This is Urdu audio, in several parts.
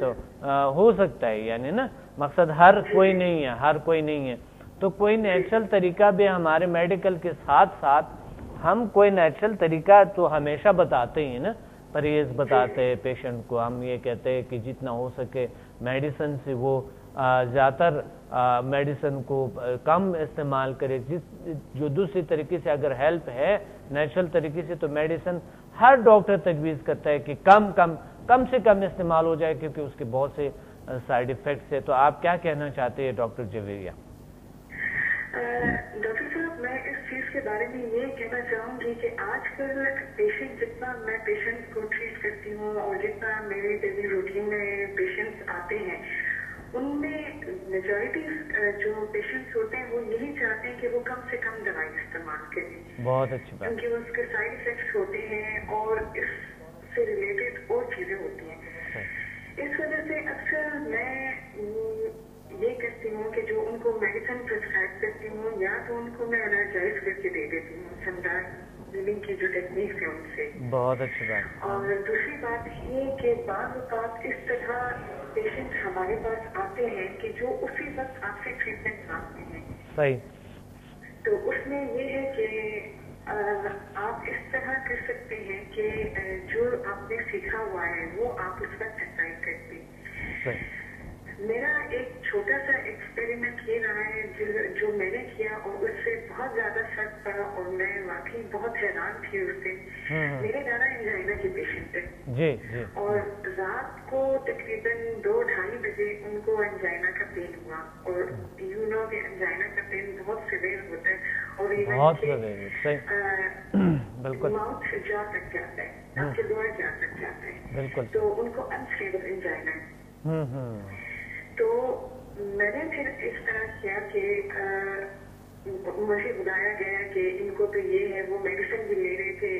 تو ہو سکتا ہے یعنی نا مقصد ہر کوئی نہیں ہے تو کوئی نیچرل طریقہ بھی ہمارے میڈیکل کے ساتھ ساتھ ہم کوئی نیچرل طریقہ تو ہمیشہ بتاتے ہیں نا, پرہیز بتاتے ہیں پیشنٹ کو. ہم یہ کہتے ہیں کہ جتنا ہو سکے میڈیسن سے وہ زیادہ تر میڈیسن کو کم استعمال کرے. جو دوسری طریقے سے اگر ہیلپ ہے نیچرل طریقے سے تو میڈیسن ہر ڈاکٹر تجویز کرتا ہے کہ کم سے کم استعمال ہو جائے, کیونکہ اس کے بہت سے سائیڈ ایفیکٹس ہیں. تو آپ کیا کہنا چاہتے ہیں ڈاکٹر جویریہ؟ ڈاکٹر صاحب میں اس چیز کے بارے میں یہ کہنا چاہوں گی کہ آج کل پیشنٹ جتنا میں پیشنٹ کو ٹریٹ کرتی ہوں اور جتنا میرے ڈیلی روٹین میں پیشنٹس آتے ہیں ان میں میجورٹی جو پیشنٹس ہوتے ہیں وہ یہی چاہتے ہیں کہ وہ کم سے کم دوائی استعمال کریں. بہت اچھی بات. کیونکہ اس کے سائڈ ایفیکٹس ہوتے ہیں اور اس سے ریلیٹڈ اور چیزیں ہوتی ہیں. اس وجہ سے اکثر میں یہ کرتی ہوں کہ جو ان کو میڈیسن پرسکرائب کرتی ہوں یا تو ان کو میں انرجائز کر کے دے دیتی ہوں سمجھا ہیلنگ کی جو ٹیکنیکس ہے ان سے. بہت اچھی بات. اور دوسری بات یہ کہ بعض اوقات اس طرح پیشنٹ ہمارے پاس آتے ہیں کہ جو اسی وقت آپ سے ٹریٹمنٹ مانگتے ہیں. صحیح. تو اس میں یہ ہے کہ آپ اس طرح کر سکتے ہیں کہ جو آپ نے سیکھا ہوا ہے وہ آپ اس وقت اپلائی کر دیں. میرا ایک چھوٹا سا ایکسپیریمنٹ یہ رہا ہے جو میں نے کیا اور اس سے بہت زیادہ فرق پڑا اور میں واقعی بہت حیران تھی اس سے. میرے دادا انجائنا کے پیشنٹ ہے اور رات کو تقریباً 2-2:30 بجے ان کو انجائنا کا پین ہوا اور یو نو کہ انجائنا کا پین بہت سیویئر ہوتا ہے اور ماؤتھ جا تک جاتا ہے, آپ کے دوار جا تک جاتا ہے. بالکل. تو ان کو انسٹیبل انجائنا ہے. تو میں نے پھر اس طرح کیا کہ مجھے بتایا گیا کہ ان کو تو یہ ہے, وہ میڈیسن بھی لے رہے تھے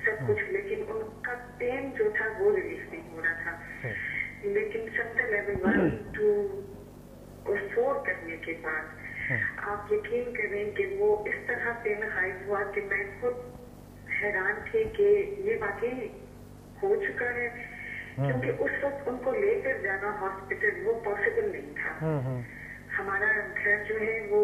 سب کچھ, لیکن ان کا پین جو تھا وہ ریلیف نہیں ہو رہا تھا. لیکن سمتا لیول 1, 2 اور 4 کرنے کے بعد آپ یقین کریں کہ وہ اس طرح پین غائب ہوا کہ میں خود حیران تھی کہ یہ واقعی ہو چکا ہے. کیونکہ اس وقت ان کو لے کر جانا ہاسپٹل وہ پاسبل نہیں تھا. ہمارا گھر جو ہے وہ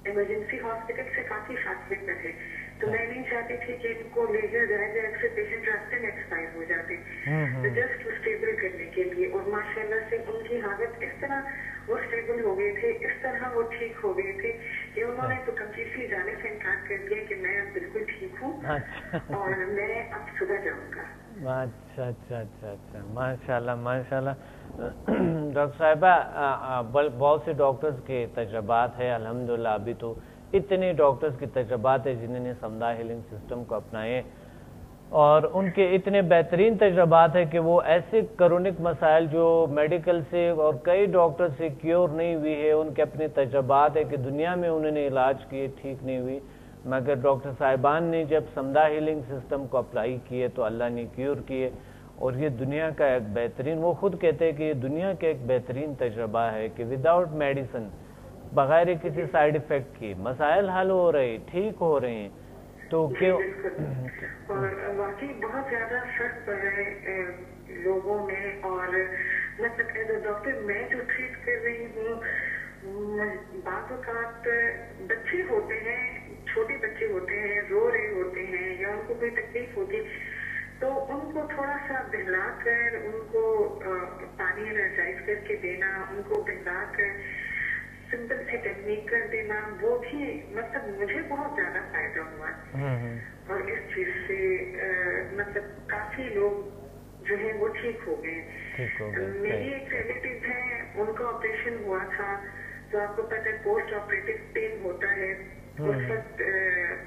ایمرجنسی ہاسپٹل سے کافی فاصلے پر ہے, تو میں نہیں چاہتی تھی کہ ان کو لے کر جایا جائے, اکثر پیشنٹ راستے میں ایکسپائر ہو جاتے. تو جسٹ اسٹیبل کرنے کے لیے, اور ماشاء اللہ سے ان کی حالت اس طرح وہ اسٹیبل ہو گئے تھے, اس طرح وہ ٹھیک ہو گئے تھے کہ انہوں نے تو کمپلیٹلی جانے سے انکار کر دیا کہ میں اب بالکل ٹھیک ہوں اور میں اب صبح جاؤں گا. اچھا ماشاء اللہ. ڈاکٹر صاحبہ بہت سے ڈاکٹرز کے تجربات ہیں الحمدللہ. ابھی تو اتنے ڈاکٹرز کے تجربات ہیں جنہوں نے سمدھا ہیلنگ سسٹم کو اپنائے اور ان کے اتنے بہترین تجربات ہیں کہ وہ ایسے کرونک مسائل جو میڈیکل سے اور کئی ڈاکٹر سے کیور نہیں ہوئی ہے, ان کے اپنے تجربات ہیں کہ دنیا میں انہوں نے علاج کیے ٹھیک نہیں ہوئی, مگر ڈاکٹر صاحبان نے جب سمدھا ہیلنگ سسٹم کو اپلائی کیے تو اللہ نے کیور کیے. اور یہ دنیا کا ایک بہترین, وہ خود کہتے ہیں کہ یہ دنیا کا ایک بہترین تجربہ ہے کہ وداؤٹ میڈیسن, بغیر کسی سائیڈ ایفیکٹ کی مسائل حل ہو رہے, ٹھیک ہو رہے ہیں. تو اور واقعی بہت زیادہ فرق پڑ رہا ہے لوگوں میں. اور مطلب ایز اے ڈاکٹر میں جو ٹریٹ کر رہی ہوں, بعض اوقات بچے ہوتے ہیں, چھوٹے بچے ہوتے ہیں, رو رہے ہوتے ہیں یا ان کو کوئی تکلیف ہوتی, تو ان کو تھوڑا سا بہلا کر ان کو پانی انرجائز کر کے دینا, ان کو بہلا کر سمپل سی ٹیکنیک کر دینا, وہ بھی مطلب مجھے بہت زیادہ فائدہ ہوا. اور اس چیز سے مطلب کافی لوگ جو ہیں وہ ٹھیک ہو گئے. میری ایک ریلیٹیو ہے, ان کا آپریشن ہوا تھا, تو آپ کو پتہ ہے پوسٹ آپریٹو پین ہوتا ہے. اس وقت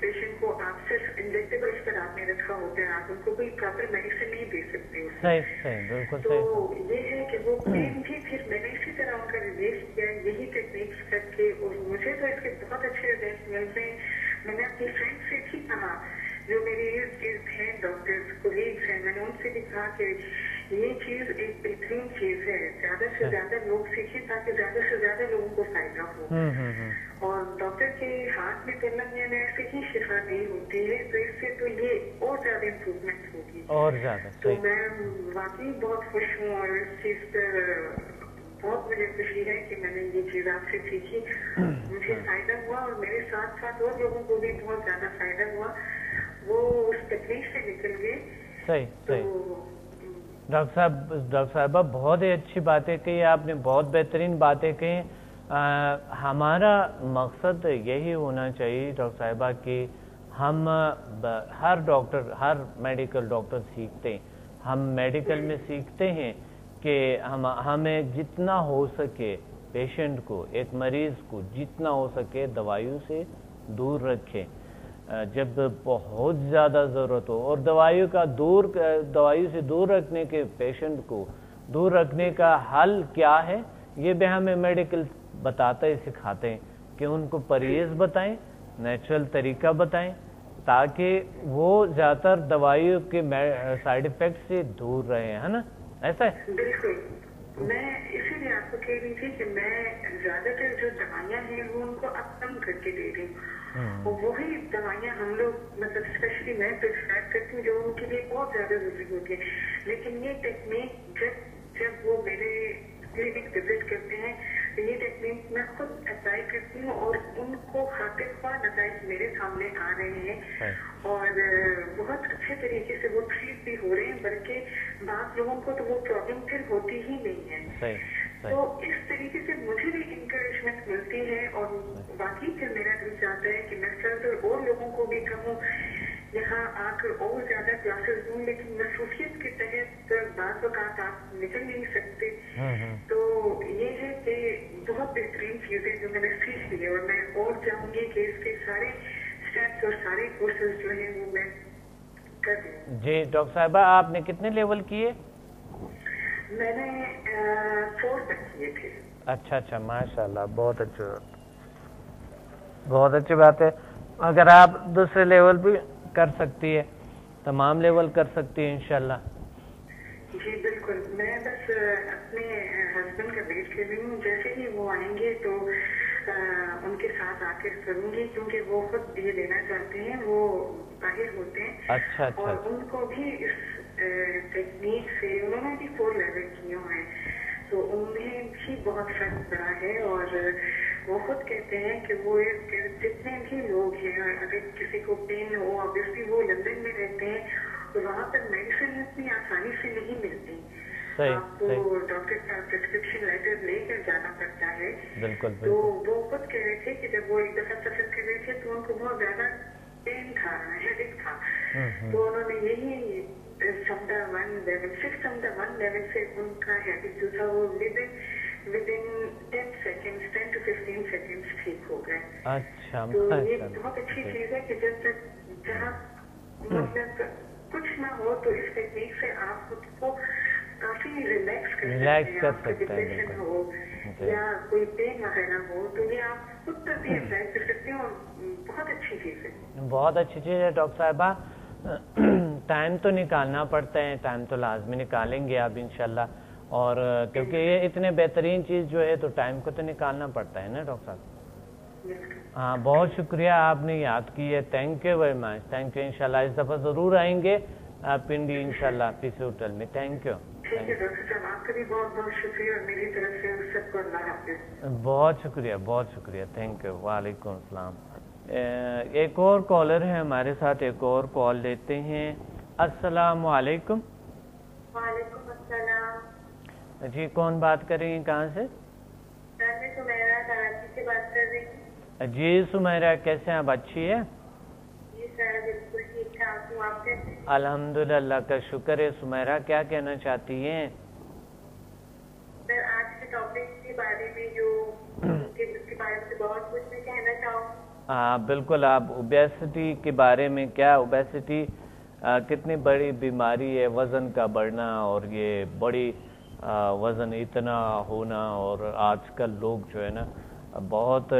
پیشنٹ کو آپ صرف انجیکٹیبلس پر آپ نے رکھا ہوتا ہے, آپ ان کو کوئی پراپر میڈیسن نہیں دے سکتے. تو یہ ہے کہ وہ پین بھی پھر میں نے اسی طرح ان کا ریلیز کیا یہی ٹیکنیکس کر کے, اور مجھے تو اس کے بہت اچھے ریزلٹ ملتے ہیں. میں نے اپنی فرینڈ سے بھی کہا جو میرے ارد گرد ہیں ڈاکٹرز کولیگس ہیں, میں نے ان سے بھی کہا کہ یہ چیز ایک بہترین چیز ہے, زیادہ سے زیادہ لوگ سیکھیں تاکہ زیادہ سے زیادہ لوگوں کو فائدہ ہو. اور ڈاکٹر کے ہاتھ میں تلنگانہ میں ایسے ہی شفا نہیں ہوتی ہے, تو اس سے تو یہ اور زیادہ امپروومنٹ ہوگی. اور زیادہ تو صحیح. میں واقعی بہت خوش ہوں اور اس چیز پر بہت مجھے خوشی ہے کہ میں نے یہ چیز آپ سے سیکھی. مجھے فائدہ ہوا اور میرے ساتھ ساتھ اور لوگوں کو بھی بہت زیادہ فائدہ ہوا. وہ اس تکلیف سے نکل گئے. صحیح صحیح. ڈاکٹر صاحبہ بہت ہی اچھی باتیں کہی آپ نے, بہت بہترین باتیں کہی. ہمارا مقصد یہی ہونا چاہیے ڈاکٹر صاحبہ کہ ہم ہر ڈاکٹر, ہر میڈیکل ڈاکٹر سیکھتے ہیں. ہم میڈیکل میں سیکھتے ہیں کہ ہمیں جتنا ہو سکے پیشنٹ کو, ایک مریض کو جتنا ہو سکے دوائیوں سے دور رکھیں جب بہت زیادہ ضرورت ہو. اور دوائیوں سے دور رکھنے کے پیشنٹ کو دور رکھنے کا حل کیا ہے یہ بھی ہمیں میڈیکل بتاتے سکھاتے ہیں کہ ان کو پرہیز بتائیں, نیچرل طریقہ بتائیں تاکہ وہ زیادہ تر دوائیوں کے سائیڈ ایفیکٹ سے دور رہے, ہے نا؟ ایسا ہے. بالکل. میں اسی لیے آپ کو کہہ رہی تھی کہ میں زیادہ تر جو دوائیاں ہیں وہ ان کو اب کم کر کے دے رہی ہوں. اور وہی دوائیاں ہم لوگ مطلب اسپیشلی میں پرسکرائب کرتی ہوں جو ان کے لیے بہت زیادہ ضروری ہوتی ہے. لیکن یہ ٹیکنیک جب وہ میرے کلینک وزٹ کرتے ہیں تو یہ ٹیکنیک میں خود اپلائی کرتی ہوں اور ان کو خاطر خواہ نتائج میرے سامنے آ رہے ہیں اور بہت اچھے طریقے سے وہ ٹھیک بھی ہو رہے ہیں. بلکہ بعض لوگوں کو تو وہ پرابلم پھر ہوتی ہی نہیں ہے. تو اس طریقے سے مجھے بھی انکریجمنٹ ملتی ہے اور باقی پھر میرا دل چاہتا ہے کہ میں فردر اور لوگوں کو بھی کہوں یہاں آ کر اور زیادہ کلاسز دوں. لیکن مصروفیت کے تحت بعض اوقات آپ نکل نہیں سکتے. تو یہ ہے کہ بہت بہترین چیزیں جو میں نے سیکھ لی ہے اور میں اور چاہوں گی کہ اس کے سارے اسٹیپس اور سارے کورسز جو ہیں وہ میں کر دوں. جی ڈاکٹر صاحبہ آپ نے کتنے لیول کیے؟ میں نے 4 تک کیے تھے. اچھا ماشاء اللہ, بہت اچھا, بہت اچھی بات ہے. اگر آپ دوسرے لیول بھی کر سکتی ہے, تمام لیول کر سکتی ہے انشاءاللہ. جی بالکل. میں بس اپنے ہسبینڈ کا ویٹ کر رہی ہوں. جیسے ہی وہ آئیں گے تو ان کے ساتھ آ کر کروں گی کیونکہ وہ خود یہ لینا چاہتے ہیں. وہ باہر ہوتے ہیں. اچھا. اور ان کو بھی اس ٹیکنیک سے انہوں نے بھی 4 لیول کیے ہوئے ہیں تو انہیں بھی بہت فرق پڑا ہے. اور وہ خود کہتے ہیں کہ وہ جتنے بھی لوگ ہیں اگر کسی کو پین ہو, obviously وہ لندن میں رہتے ہیں تو وہاں پر میڈیسن اتنی آسانی سے نہیں ملتی. آپ کو ڈاکٹر کا پرسکرپشن لیٹر لے کر جانا پڑتا ہے. بالکل. تو وہ خود کہہ رہے تھے کہ جب وہ ایک دفعہ سفر کر رہے تھے تو ان کو بہت زیادہ پین تھا, ہیڈیک تھا. تو انہوں نے یہی سمڈا 1 لیول, 6 سمڈا 1 لیول سے ان کا ہیڈیک جو تھا وہ within 10 seconds, 10 to 15 seconds ٹھیک ہو گئے. اچھا. تو یہ بہت اچھی چیز ہے کہ جب تک جہاں مطلب کچھ نہ ہو تو اس ٹیکنیک سے آپ خود کو کافی ریلیکس کر سکتے ہیں. ڈپریشن ہو یا کوئی پین وغیرہ ہو تو یہ آپ خود پر بھی اپلائی کر سکتے ہیں اور بہت اچھی چیز ہے. بہت اچھی چیز ہے ڈاکٹر صاحبہ. ٹائم تو نکالنا پڑتا ہے, ٹائم تو لازمی نکالیں گے آپ انشاءاللہ. اور کیونکہ یہ اتنے بہترین چیز جو ہے تو ٹائم کو تو نکالنا پڑتا ہے نا ڈاکٹر صاحب. ہاں بہت شکریہ آپ نے یاد کی ہے. Thank you very much. Thank you. انشاءاللہ اس دفعہ ضرور آئیں گے آپ پنڈی انشاءاللہ PC ہوٹل میں. Thank you. ٹھیک ہے ڈاکٹر صاحب, آپ کا بھی بہت بہت شکریہ اور میری طرف سے سب کو اللہ حافظ. بہت شکریہ, بہت شکریہ. Thank you. وعلیکم السلام. ایک اور کالر ہے ہمارے ساتھ, ایک اور کال لیتے ہیں. السلام علیکم. وعلیکم السلام. جی کون بات کر رہی ہیں, کہاں سے؟ میں سمیرہ کراچی سے بات کر رہی ہوں. جی سمیرہ کیسے ہیں آپ, اچھی ہے؟ جی سر بالکل ٹھیک ٹھاک ہوں. آپ کیسے ہیں؟ الحمدللہ, اللہ کا شکر ہے. سمیرہ کیا کہنا چاہتی ہیں؟ سر آج کے ٹاپک کے بارے میں اس کے بارے میں بہت کچھ میں کہنا چاہوں. ہاں بالکل. آپ اوبیسٹی کے بارے میں کیا, اوبیسٹی کتنی بڑی بیماری ہے, وزن کا بڑھنا اور یہ بڑی وزن اتنا ہونا, اور آج کل لوگ جو ہے نا بہت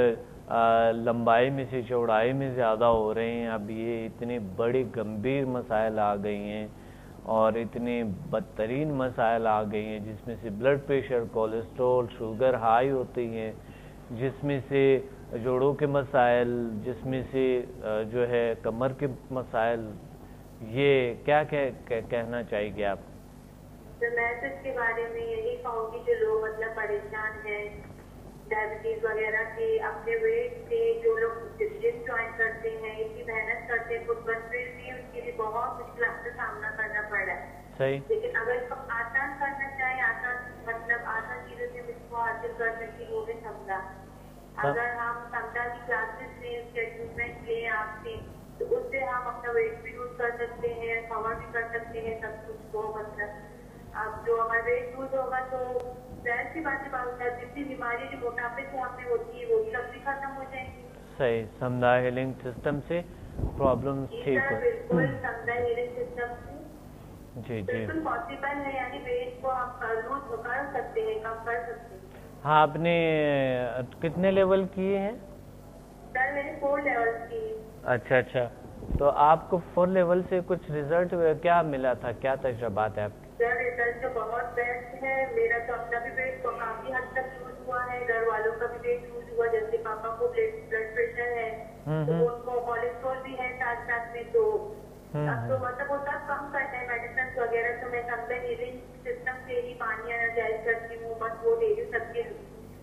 لمبائی میں سے چوڑائی میں زیادہ ہو رہے ہیں. اب یہ اتنی بڑی گمبھیر مسائل آ گئی ہیں اور اتنی بدترین مسائل آ گئی ہیں جس میں سے blood pressure, cholesterol, sugar high ہوتی ہیں, جس میں سے جوڑوں کے مسائل, جس میں سے جو ہے کمر کے مسائل, یہ کیا کہنا چاہیے گی آپ؟ تو میں تو اس کے بارے میں یہی کہوں گی جو لوگ مطلب پریشان ہیں ڈائبٹیز وغیرہ کے اپنے ویٹ سے، جو لوگ جم جوائن کرتے ہیں، اتنی محنت کرتے ہیں خود پر، پھر بھی ان کے لیے بہت مشکلات کا سامنا کرنا پڑ رہا ہے. صحیح. لیکن اگر اس کو آسان کرنا چاہیں، آسان چیزوں سے اس کو حاصل کر سکیں، وہ بھی سمجھا. اگر ہم سمجھا کی کلاسز لیں، اس کے اچیومنٹ لیں آپ سے، تو اس سے ہم اپنا ویٹ بھی لوز کر سکتے ہیں، کور بھی کر سکتے ہیں سب کچھ کو. مطلب اب جو ہمارا ویٹ لوز ہوگا تو ظاہر سی بات ہے جتنی بیماری جو موٹاپے سے ہم میں ہوتی ہے وہ سب بھی ختم ہو جائیں گی. صحیح. سمدھا ہیلنگ سسٹم سے پرابلم ٹھیک ہو. بالکل سمدھا ہیلنگ سسٹم سے جی جی بالکل پاسبل ہے. یعنی ویٹ کو ہم لوز کر سکتے ہیں، کم کر سکتے ہیں. ہاں. آپ نے کتنے لیول کیے ہیں؟ سر میں نے 4 لیول کی. اچھا اچھا. تو آپ کو 4 لیول سے کچھ ریزلٹ کیا ملا تھا؟ کیا تجربات ہے آپ کے؟ سر ریزلٹ تو بہت بیسٹ ہے. میرا تو اپنا بھی ویٹ کافی حد تک لوز ہوا ہے، گھر والوں کا بھی ویٹ لوز ہوا. جیسے پاپا کو بلڈ پریشر ہے تو ان کو کولیسٹرول بھی ہے ساتھ ساتھ میں. تو اب تو مطلب وہ سب کم کرنا ہے میڈیسن وغیرہ. تو میں سمجھا ہیلنگ سسٹم سے ہی پانی انرجائز کرتی ہوں، بس وہ لے لوں. سب کے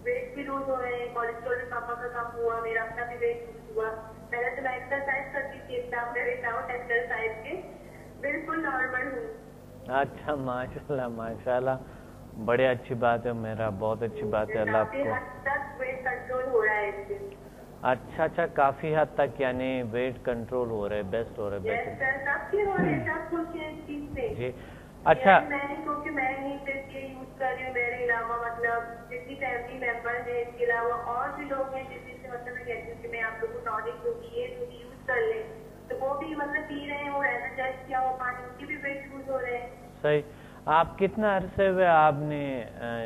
ویٹ بھی لوز ہو رہے ہیں، کولیسٹرول بھی پاپا کا کم ہوا، میرا اپنا بھی ویٹ لوز ہوا. پہلے تو میں ایکسرسائز کرتی تھی وداؤٹ ایکسرسائز کے، بالکل نارمل ہوں. اچھا. ماشاء اللہ بڑی اچھی بات ہے. میرا بہت اچھی بات ہے. اللہ آپ کو حد تک ویٹ کنٹرول ہو رہا ہے اس سے. اچھا. کافی حد تک یعنی ویٹ کنٹرول ہو رہا ہے. بیسٹ ہو رہا ہے. سب کے ہو رہے ہیں، سب خوش ہیں اس چیز سے. جی. اچھا. میں نے کیونکہ میں ہی صرف یہ یوز کر رہی ہوں، میرے علاوہ مطلب جتنی فیملی ممبر ہیں اس کے علاوہ اور بھی لوگ ہیں جس سے مطلب میں کہتی ہوں کہ میں آپ لوگوں کو نالج دوں گی، یہ دوں گی، یوز کر لیں. تو وہ بھی مطلب پی رہے ہیں، وہ انرجائز کیا ہوا پانی، ان کے بھی ویٹ لوز ہو رہے ہیں. صحیح. آپ کتنا عرصے ہوئے آپ نے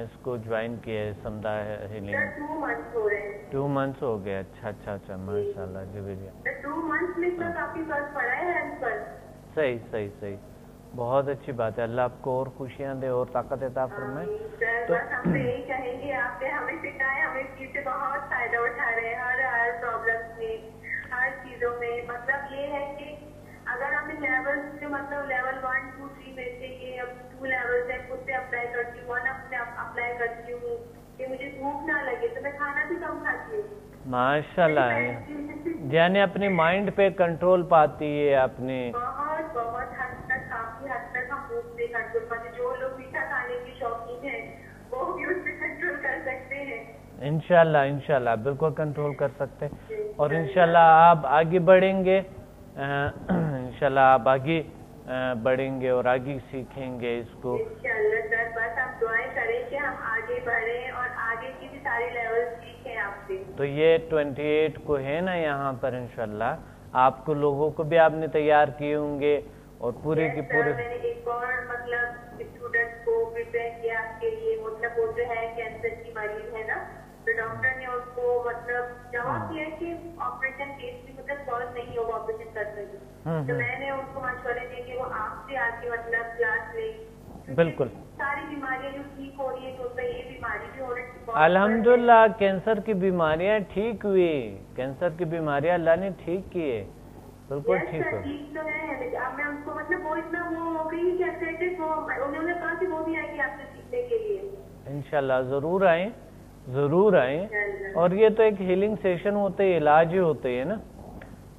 اس کو جوائن کیا ہے سمدھا ہیلنگ؟ 2 منتھ ہو رہے ہیں. 2 منتھس ہو گئے. اچھا. ماشاء اللہ. جی بھیا 2 منتھ میں تو کافی فرق پڑا ہے ہیلتھ پر. صحیح. بہت اچھی بات ہے. اللہ آپ کو اور خوشیاں دے اور طاقت عطا فرمائے. بس ہم تو یہی کہیں گے آپ سے، ہمیں سکھائیں. ہم اس چیز سے بہت فائدہ اٹھا رہے ہیں ہر پرابلم میں، ہر چیزوں میں. مطلب یہ ہے کہ اگر ہمیں لیول جو مطلب لیول 1 2 3 میں سے یہ 2 لیول ہے خود سے اپلائی کرتی ہوں. 1 اپنے اپلائی کرتی ہوں کہ مجھے بھوک نہ لگے تو میں کھانا بھی کم کھاتی ہوں. ماشاء اللہ. یعنی اپنے مائنڈ پہ کنٹرول پاتی ہے اپنے. بہت حد تک، کافی حد تک ہم بھوک پہ کنٹرول پاتے. جو لوگ میٹھا کھانے کے شوقین ہیں وہ بھی اس پہ کنٹرول کر سکتے ہیں. انشاءاللہ بالکل کنٹرول کر سکتے ہیں. اور انشاءاللہ آپ آگے بڑھیں گے. انشاءاللہ آپ آگے بڑھیں گے اور آگے سیکھیں گے اس کو. انشاءاللہ سر بس آپ دعائیں کریں کہ ہم آگے بڑھیں اور آگے کی بھی ساری لیول سیکھیں آپ سے. تو یہ 28 کو ہے نا یہاں پر انشاءاللہ آپ کو لوگوں کو بھی آپ نے تیار کیے ہوں گے اور پورے کی پورے. میں نے ایک اور مطلب اسٹوڈنٹ کو پریپیئر کیا آپ کے لیے. مطلب وہ جو ہے کینسر کی مریض ہے نا، تو ڈاکٹر نے اس کو مطلب جواب دیا کہ آپریشن کیس بھی مطلب سالو نہیں ہوگا آپریشن کرنے کی. تو میں نے ان کو مشورے دیا کہ وہ آپ سے آ کے مطلب کلاس لیں. بالکل. ساری بیماریاں جو ٹھیک ہو رہی ہے تو یہ بیماری بھی ہو رہی ہے. الحمدللہ کینسر کی بیماریاں ٹھیک ہوئی. کینسر کی بیماریاں اللہ نے ٹھیک کی ہے. بالکل ٹھیک ہو. ٹھیک تو ہے. اب میں ان کو مطلب وہ اتنا وہ ہو گئی کہ انہوں نے کہا کہ وہ بھی آئے گی آپ سے سیکھنے کے لیے. انشاءاللہ ضرور آئیں. اور یہ تو ایک ہیلنگ سیشن ہوتے ہیں، علاج ہی ہوتے ہیں نا.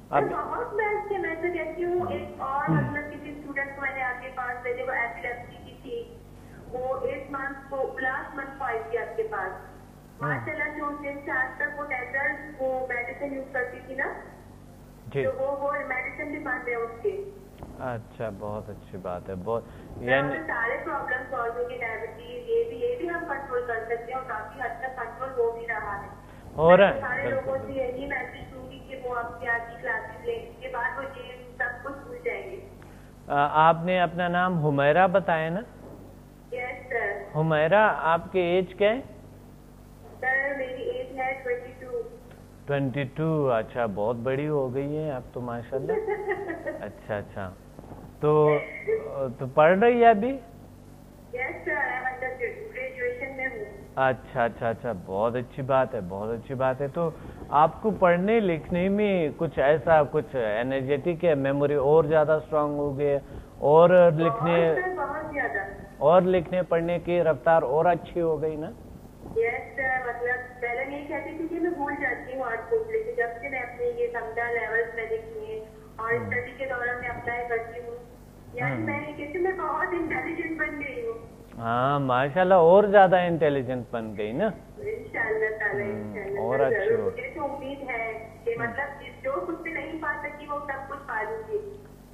اب بہت بیسٹ ہے. میں تو کہتی ہوں ایک اور مطلب کسی اسٹوڈنٹ کو میں نے آپ کے پاس بھیجے، وہ ایپیلیپسی کی تھی. وہ 8 منتھ کو لاسٹ منتھ کو آئی تھی آپ کے پاس. ماشاء اللہ جو دن سے آج تک وہ ٹیبلٹ وہ میڈیسن یوز کرتی تھی نا، تو وہ میڈیسن بھی بند ہے اس کے. اچھا. بہت اچھی بات ہے. بہت یعنی سارے پرابلم سالو ہو گئے. ڈائبٹیز یہ بھی ہم کنٹرول کر سکتے ہیں اور کافی حد تک کنٹرول ہو بھی رہا ہے. سارے لوگوں سے یہی میسج دوں گی کہ وہ آپ کی آج کی کلاسز لیں، اس کے بعد وہ جم سب کچھ بھول جائیں گے. آپ نے اپنا نام حمیرہ بتایا نا؟ یس سر. حمیرہ آپ کی ایج کیا ہے؟ سر میری ایج ہے 22. اچھا. بہت بڑی ہو گئی ہے آپ تو ماشاءاللہ. اچھا. تو پڑھ رہی ہے ابھی؟ یس سر گریجویشن میں ہوں. اچھا. بہت اچھی بات ہے. تو آپ کو پڑھنے لکھنے میں کچھ ایسا کچھ انرجیٹک ہے، میموری اور زیادہ اسٹرانگ ہو گئی اور لکھنے پڑھنے کی رفتار اور اچھی ہو گئی نا؟ یس سر، مطلب پہلے نہیں کہتی تھی کہ میں بھول جاتی ہوں آرٹ بک، لیکن جب سے میں اپنے یہ سمجھا لیولس میں نے کیے اور اسٹڈی کے دوران میں اپلائی کرتی ہوں، یعنی میں یہ کہتی ہوں میں بہت انٹیلیجنٹ بن گئی ہوں. ہاں ماشاءاللہ، اور زیادہ انٹیلیجنٹ بن گئی نا؟ انشاءاللہ تعالی، انشاءاللہ اور اچھی ہو. مجھے تو امید ہے کہ مطلب جو کچھ بھی نہیں پا سکی وہ سب کچھ پا لوں گی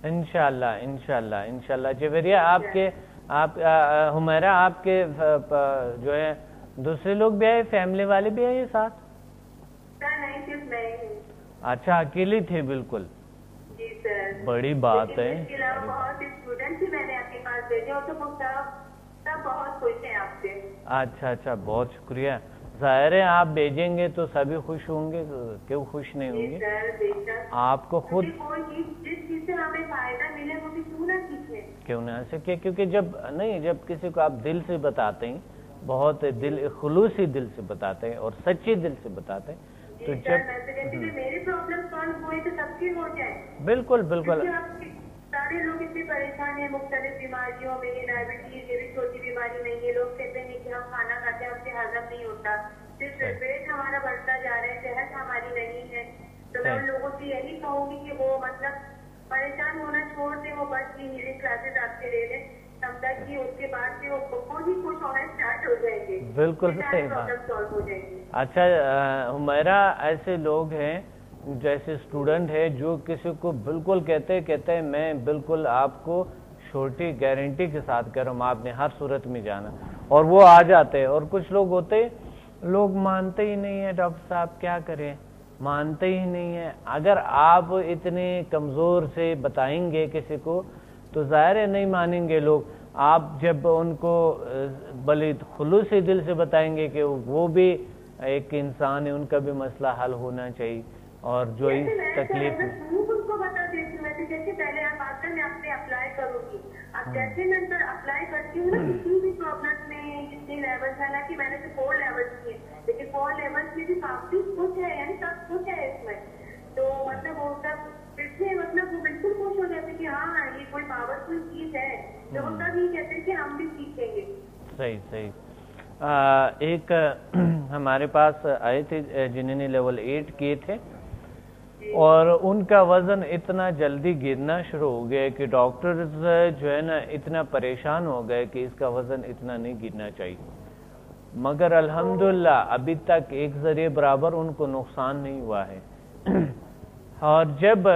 انشاءاللہ انشاءاللہ انشاءاللہ. جویریہ آپ حمیرہ آپ کے جو ہے دوسرے لوگ بھی آئے، فیملی والے بھی آئے ساتھ؟ سر نہیں، صرف میں ہوں. اچھا، اکیلی تھے بالکل؟ جی سر. بڑی بات ہے. اس کے علاوہ بہت اسٹوڈنٹ بھی میں نے آپ کے پاس بھیجے اور تو سب بہت خوش ہیں آپ سے. اچھا اچھا، بہت شکریہ. ظاہر ہے آپ بھیجیں گے تو سبھی خوش ہوں گے، کیوں خوش نہیں ہوں گے؟ آپ کو خود جس چیز سے ہمیں فائدہ ملے وہ بھی کیوں نہ سیکھیں، کیوں نہ سیکھے، کیونکہ جب کسی کو آپ دل سے بتاتے ہیں، بہت خلوصی دل سے بتاتے ہیں اور سچے دل سے بتاتے ہیں تو جب میری پرابلم سالو ہوئی تو سب کی ہو جائے. بالکل بالکل. سارے لوگ اتنے پریشان ہیں مختلف بیماریوں میں، یہ ڈائبٹیز، یہ بھی چھوٹی بیماری نہیں ہے. لوگ کہتے ہیں کہ ہم کھانا کھاتے ہیں ہم سے ہضم نہیں ہوتا، صرف پیٹ ہمارا بڑھتا جا رہا ہے، صحت ہماری نہیں ہے. تو میں ان لوگوں سے یہی کہوں گی کہ وہ مطلب پریشان ہونا چھوڑ دیں، وہ بس کی ہیلنگ کلاسز آپ سے لے لیں، تب تک کہ اس کے بعد سے وہ خود ہی خوش ہونا اسٹارٹ ہو جائیں گے. بالکل صحیح بات. سالو ہو جائیں گے. اچھا حمیرہ، ایسے لوگ ہیں جیسے اسٹوڈنٹ ہے جو کسی کو بالکل کہتے ہیں میں بالکل آپ کو چھوٹی گارنٹی کے ساتھ کہہ رہا ہوں آپ نے ہر صورت میں جانا، اور وہ آ جاتے ہیں. اور کچھ لوگ ہوتے لوگ مانتے ہی نہیں ہیں، ڈاکٹر صاحب کیا کریں، مانتے ہی نہیں ہیں. اگر آپ اتنے کمزور سے بتائیں گے کسی کو تو ظاہر ہے نہیں مانیں گے لوگ. آپ جب ان کو بلے خلوصی دل سے بتائیں گے کہ وہ بھی ایک انسان ہے، ان کا بھی مسئلہ حل ہونا چاہیے، اور جو اس تکلیف کو بتا دیتی ہوں ویسے جیسے پہلے آپ آ کر میں آپ سے اپلائی کروں گی. اب جیسے میں اندر اپلائی کرتی ہوں نا کسی بھی پرابلم میں جتنے لیول ہے نا کہ میں نے تو 4 لیول کیے، لیکن 4 لیول میں بھی کافی کچھ ہے، یعنی سب کچھ ہے اس میں. تو مطلب وہ سب پھر سے مطلب وہ بالکل خوش ہو جاتے کہ ہاں یہ کوئی پاورفل چیز ہے، تو وہ سب یہ کہتے ہیں کہ ہم بھی سیکھیں گے. صحیح. ایک ہمارے پاس آئے تھے جنہوں نے لیول 8 کیے تھے، اور ان کا وزن اتنا جلدی گرنا شروع ہو گیا کہ ڈاکٹرز جو ہے نا اتنا پریشان ہو گئے کہ اس کا وزن اتنا نہیں گرنا چاہیے، مگر الحمدللہ ابھی تک 1 ذریعے برابر ان کو نقصان نہیں ہوا ہے. اور جب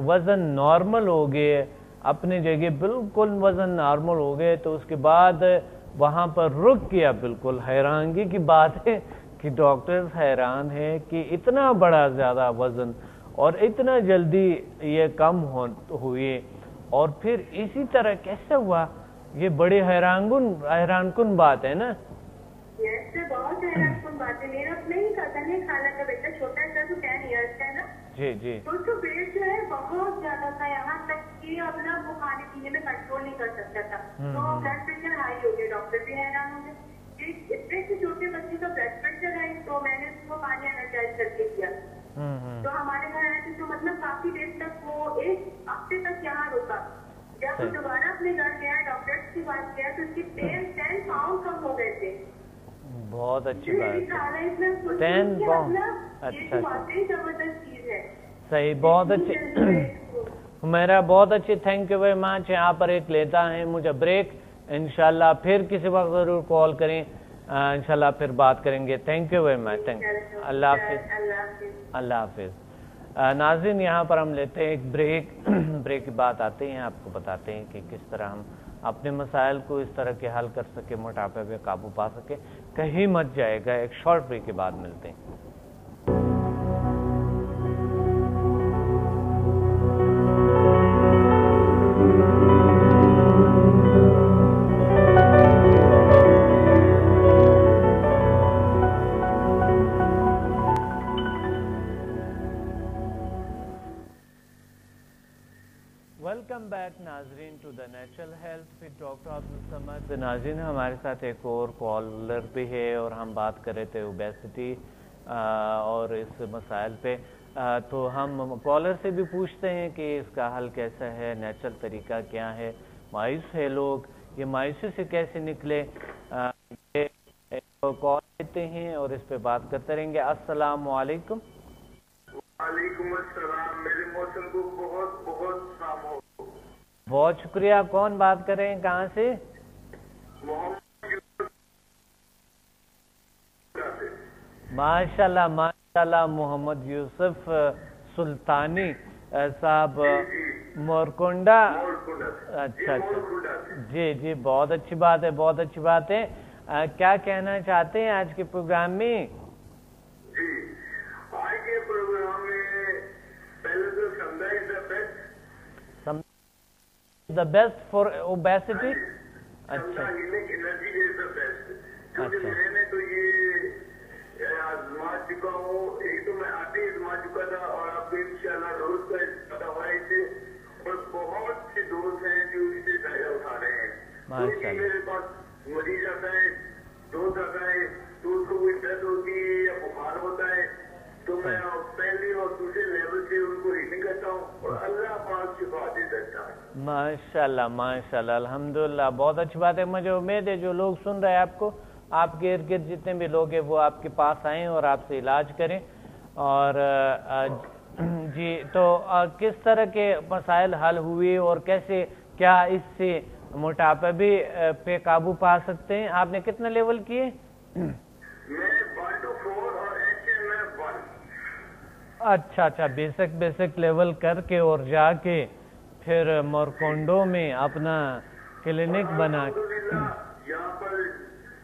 وزن نارمل ہو گئے، اپنی جگہ بالکل وزن نارمل ہو گئے، تو اس کے بعد وہاں پر رک گیا. بالکل حیرانگی کی بات ہے کہ ڈاکٹرز حیران ہے کہ اتنا بڑا زیادہ وزن اور اتنا جلدی یہ کم ہوئے، اور پھر اسی طرح کیسے ہوا، یہ بڑی حیران کن بات ہے نا. بہت حیران کن بات ہے. میرا نہیں کہتا نہیں خالہ کا بیٹا چھوٹا سا تو 10 ایئرس کا ہے نا. جی. تو اس کا ویٹ جو ہے بہت زیادہ تھا، یہاں تک کہ اپنا وہ کھانے پینے میں کنٹرول نہیں کر سکتا تھا. تو بلڈ پریشر ہائی ہو گیا، ڈاکٹر بھی حیران ہو گئے. اتنے سے چھوٹے بچے کا بلڈ پریشر ہے، تو میں نے اس کو پانی انرجائز کر کے دیا. تو ہمارے گھر آئے تھے تو مطلب کافی دیر تک وہ 1 ہفتے تک یہاں رکا. جب وہ دوبارہ اپنے گھر گیا ڈاکٹر کے پاس گیا تو اس کی 10 پاؤنڈ کم ہو گئے تھے. بہت اچھی بات ہے. 10 پاؤنڈ. اچھا زبردست چیز ہے. صحیح، بہت اچھی. میرا بہت اچھی، تھینک یو ویری مچ. یہاں پر ایک لیتا ہے مجھے بریک، انشاءاللہ پھر کسی وقت ضرور کال کریں، انشاءاللہ پھر بات کریں گے. Thank you very much. اللہ حافظ. اللہ حافظ. ناظرین، یہاں پر ہم لیتے ہیں ایک بریک کے بعد آتے ہیں، آپ کو بتاتے ہیں کہ کس طرح ہم اپنے مسائل کو اس طرح کے حل کر سکے، موٹاپے پہ قابو پا سکے. کہیں مت جائے گا، ایک شارٹ بریک کے بعد ملتے ہیں. ویلکم بیک ناظرین to the natural health with doctor Abdus Samad. ناظرین ہمارے ساتھ ایک اور کالر بھی ہے اور ہم بات کر رہے تھے اوبیسٹی اور اس مسائل پہ. تو ہم کالر سے بھی پوچھتے ہیں کہ اس کا حل کیسا ہے, نیچرل طریقہ کیا ہے. مایوس ہے لوگ, یہ مایوسی سے کیسے نکلے, کال دیتے ہیں اور اس پہ بات کرتے رہیں گے. السلام علیکم. وعلیکم السلام. میرے موسم کو بہت بہت سلام ہو. بہت شکریہ. کون بات کر رہے ہیں, کہاں سے؟ ماشاء اللہ ماشاء اللہ. محمد یوسف سلطانی صاحب مورکنڈا. اچھا اچھا جی جی, بہت اچھی بات ہے, بہت اچھی بات ہے. کیا کہنا چاہتے ہیں آج کے پروگرام میں؟ جی, آج کے پروگرام میں پہلے تو سمجھا is the best. The best for obesity. اچھا انرجی از دا بیسٹ, کیونکہ میں نے تو یہ آزما چکا ہوں. ایک تو میں آتے آزما چکا تھا اور آپ کو انشاءاللہ روز کا پتا ہوا ہے اسے, اور بہت سے دوست ہیں جو اس سے فائدہ اٹھا رہے ہیں. کوئی بھی میرے پاس مریض آتا ہے, دوست آتا ہے, تو اس کو کوئی درد ہوتی ہے یا بخار ہوتا ہے, تو میں پہلے اور دوسرے لیول سے ان کو ریڈنگ کرتا ہوں اور اللہ پاک شفا دے سکتا ہے. ماشاء اللہ ماشاء اللہ, الحمدللہ, بہت اچھی بات ہے. مجھے امید ہے جو لوگ سن رہے ہیں آپ کو, آپ کے ارد گرد جتنے بھی لوگ ہیں وہ آپ کے پاس آئیں اور آپ سے علاج کریں. اور جی, تو کس طرح کے مسائل حل ہوئے اور کیسے, کیا اس سے موٹاپا بھی پہ قابو پا سکتے ہیں؟ آپ نے کتنا لیول کیے؟ میں 1 to 4 اور ایسے میں 1. اچھا اچھا, بیسک لیول کر کے اور جا کے پھر مورکونڈو میں اپنا کلینک بنا. یہاں پر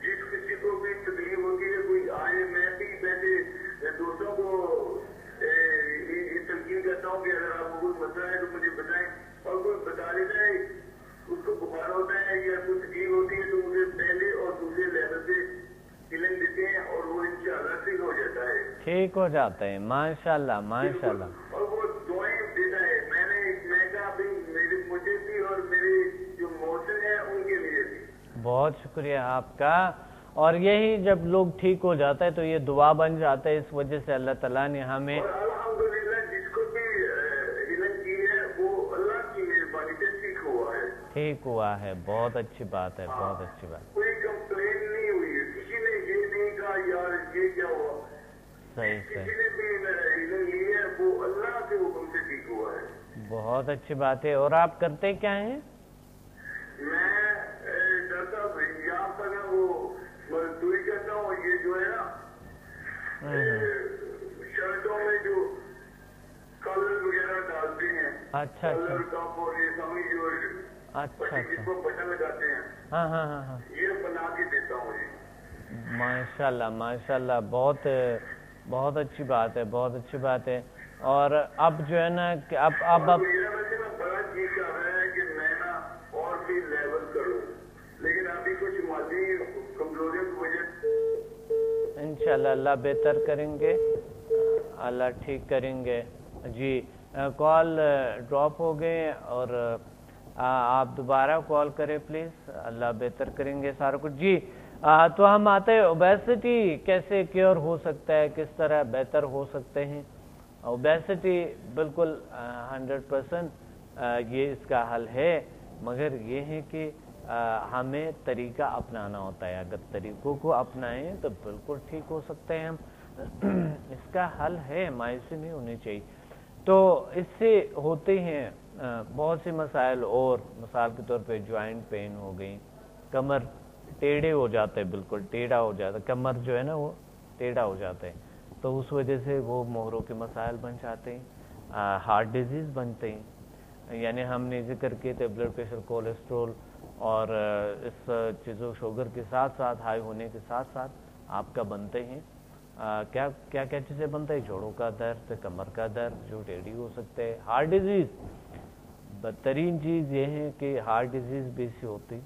جس کسی کو بھی تکلیف ہوتی ہے, کوئی آئے, میں بھی پہلے دوستوں کو تلقین کرتا ہوں کہ اگر آپ کو کچھ مسئلہ ہے تو مجھے بتائیں, اور کوئی بتا دیتا ہے اس کو بخار ہوتا ہے یا کوئی تکلیف ہوتی ہے تو مجھے پہلے اور دوسرے لیول سے کلینک دیتے ہیں اور وہ انشاءاللہ ٹھیک ہو جاتا ہے. ٹھیک ہو جاتے ہیں, ماشاء اللہ ماشاء اللہ. اور وہ دعائیں دیتا ہے. میں کہا میرے مجھے بھی اور میرے جو موسم ہے ان کے لیے بھی. بہت شکریہ آپ کا. اور یہی جب لوگ ٹھیک ہو جاتا ہے تو یہ دعا بن جاتا ہے. اس وجہ سے اللہ تعالیٰ نے ہمیں الحمدللہ جس کو بھی علم کی ہے وہ اللہ کی مہربانی سے ٹھیک ہوا ہے. ٹھیک ہوا ہے, بہت اچھی بات ہے, بہت اچھی بات. کوئی کمپلین نہیں ہوئی ہے, کسی نے یہ نہیں کہا یار یہ کیا ہوا. صحیح کسی صحیح, نے بھی علم لی ہے وہ اللہ کے حکم سے ٹھیک ہوا ہے. بہت اچھی بات ہے. اور آپ کرتے کیا ہیں؟ میں ڈرتا ہوں یہاں پر وہ مزدوری کرتا ہوں. یہ جو ہے نا شرٹوں میں جو کلر وغیرہ ڈالتے ہیں, اچھا کلر کپ اور یہ سمجھ جو اچھا جس کو بٹن لگاتے ہیں, ہاں ہاں ہاں ہاں, یہ بنا کے دیتا ہوں. ماشاء اللہ ماشاء اللہ, بہت اچھی بات ہے, بہت اچھی بات ہے. اور اب جو ہے نا کہ اب میرا ویسے نا بڑا جی چاہ رہا ہے کہ میں نا اور بھی لیول کروں, لیکن ابھی کچھ مادی کمزوریوں کی وجہ سے انشاءاللہ اللہ بہتر کریں گے, اللہ ٹھیک کریں گے. جی, کال ڈراپ ہو گئے اور آپ دوبارہ کال کریں پلیز, اللہ بہتر کریں گے سارا کچھ. جی, تو ہم آتے ہیں اوبیسٹی کیسے کیور ہو سکتا ہے, کس طرح بہتر ہو سکتے ہیں. اوبیسٹی بالکل 100% یہ اس کا حل ہے, مگر یہ ہے کہ ہمیں طریقہ اپنانا ہوتا ہے. اگر طریقوں کو اپنائیں تو بالکل ٹھیک ہو سکتے ہیں ہم. اس کا حل ہے, مایوسی نہیں ہونی چاہیے. تو اس سے ہوتے ہیں بہت سے مسائل, اور مثال کے طور پہ جوائنٹ پین ہو گئی, کمر ٹیڑھے ہو جاتے ہیں, بالکل ٹیڑھا ہو جاتا ہے کمر, جو ہے نا وہ ٹیڑھا ہو جاتا ہے, تو اس وجہ سے وہ موہروں کے مسائل بن جاتے ہیں, ہارٹ ڈیزیز بنتے ہیں. یعنی ہم نے ذکر کیے تھے بلڈ پریشر, کولیسٹرول اور اس چیزوں شوگر کے ساتھ ساتھ, ہائی ہونے کے ساتھ ساتھ آپ کا بنتے ہیں. کیا کیا چیزیں بنتا ہے؟ جوڑوں کا درد, کمر کا درد جو ٹیڑھی ہو سکتے ہیں. ہارٹ ڈیزیز, بدترین چیز یہ ہے کہ ہارٹ ڈیزیز بھی سے ہوتی,